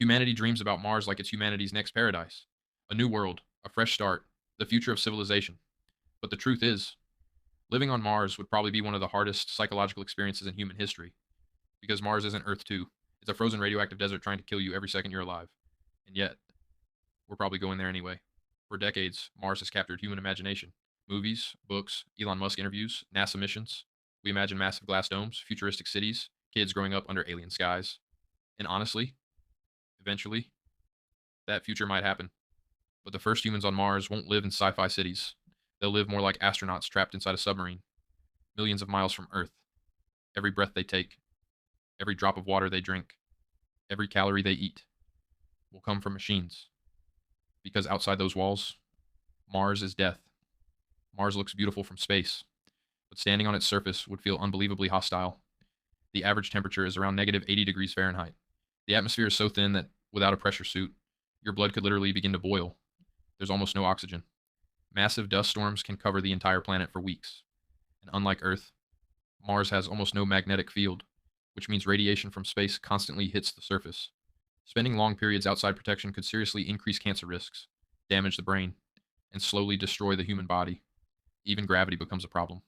Humanity dreams about Mars like it's humanity's next paradise, a new world, a fresh start, the future of civilization. But the truth is, living on Mars would probably be one of the hardest psychological experiences in human history, because Mars isn't Earth 2. It's a frozen radioactive desert trying to kill you every second you're alive. And yet, we're probably going there anyway. For decades, Mars has captured human imagination. Movies, books, Elon Musk interviews, NASA missions. We imagine massive glass domes, futuristic cities, kids growing up under alien skies. And honestly, eventually, that future might happen. But the first humans on Mars won't live in sci fi cities. They'll live more like astronauts trapped inside a submarine, millions of miles from Earth. Every breath they take, every drop of water they drink, every calorie they eat will come from machines. Because outside those walls, Mars is death. Mars looks beautiful from space, but standing on its surface would feel unbelievably hostile. The average temperature is around negative 80 degrees Fahrenheit. The atmosphere is so thin that without a pressure suit, your blood could literally begin to boil. There's almost no oxygen. Massive dust storms can cover the entire planet for weeks. And unlike Earth, Mars has almost no magnetic field, which means radiation from space constantly hits the surface. Spending long periods outside protection could seriously increase cancer risks, damage the brain, and slowly destroy the human body. Even gravity becomes a problem.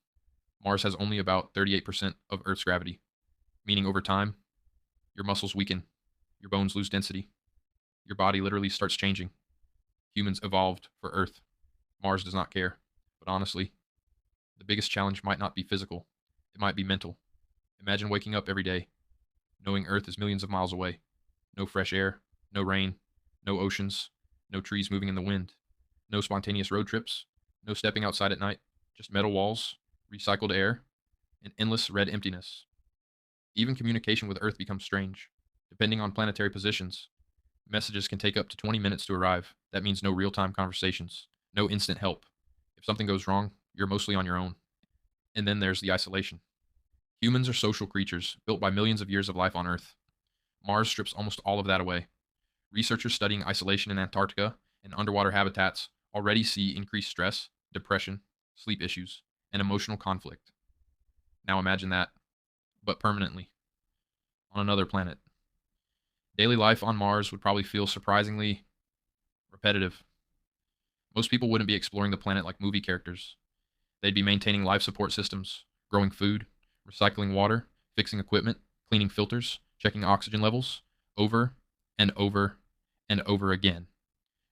Mars has only about 38% of Earth's gravity, meaning over time, your muscles weaken, your bones lose density, your body literally starts changing. Humans evolved for Earth. Mars does not care. But honestly, the biggest challenge might not be physical, it might be mental. Imagine waking up every day, knowing Earth is millions of miles away. No fresh air, no rain, no oceans, no trees moving in the wind, no spontaneous road trips, no stepping outside at night, just metal walls, recycled air, and endless red emptiness. Even communication with Earth becomes strange. Depending on planetary positions, messages can take up to 20 minutes to arrive. That means no real time conversations, no instant help. If something goes wrong, you're mostly on your own. And then there's the isolation. Humans are social creatures built by millions of years of life on Earth. Mars strips almost all of that away. Researchers studying isolation in Antarctica and underwater habitats already see increased stress, depression, sleep issues, and emotional conflict. Now imagine that, but permanently, on another planet. Daily life on Mars would probably feel surprisingly repetitive. Most people wouldn't be exploring the planet like movie characters. They'd be maintaining life support systems, growing food, recycling water, fixing equipment, cleaning filters, checking oxygen levels, over and over and over again.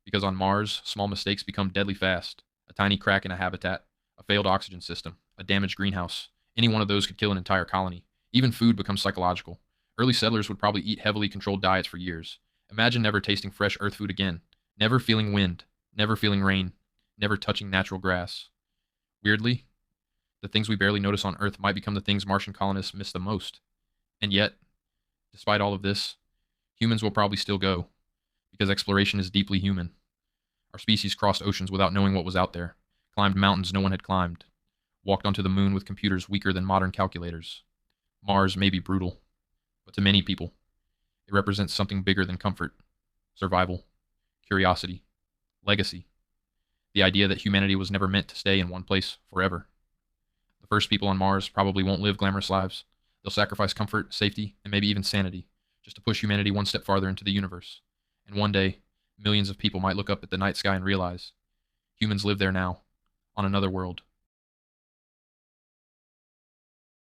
Because on Mars, small mistakes become deadly fast. A tiny crack in a habitat, a failed oxygen system, a damaged greenhouse. Any one of those could kill an entire colony. Even food becomes psychological. Early settlers would probably eat heavily controlled diets for years. Imagine never tasting fresh Earth food again, never feeling wind, never feeling rain, never touching natural grass. Weirdly, the things we barely notice on Earth might become the things Martian colonists miss the most. And yet, despite all of this, humans will probably still go, because exploration is deeply human. Our species crossed oceans without knowing what was out there, climbed mountains no one had climbed, walked onto the moon with computers weaker than modern calculators. Mars may be brutal, but to many people, it represents something bigger than comfort, survival, curiosity, legacy, the idea that humanity was never meant to stay in one place forever. The first people on Mars probably won't live glamorous lives. They'll sacrifice comfort, safety, and maybe even sanity just to push humanity one step farther into the universe. And one day, millions of people might look up at the night sky and realize humans live there now, on another world,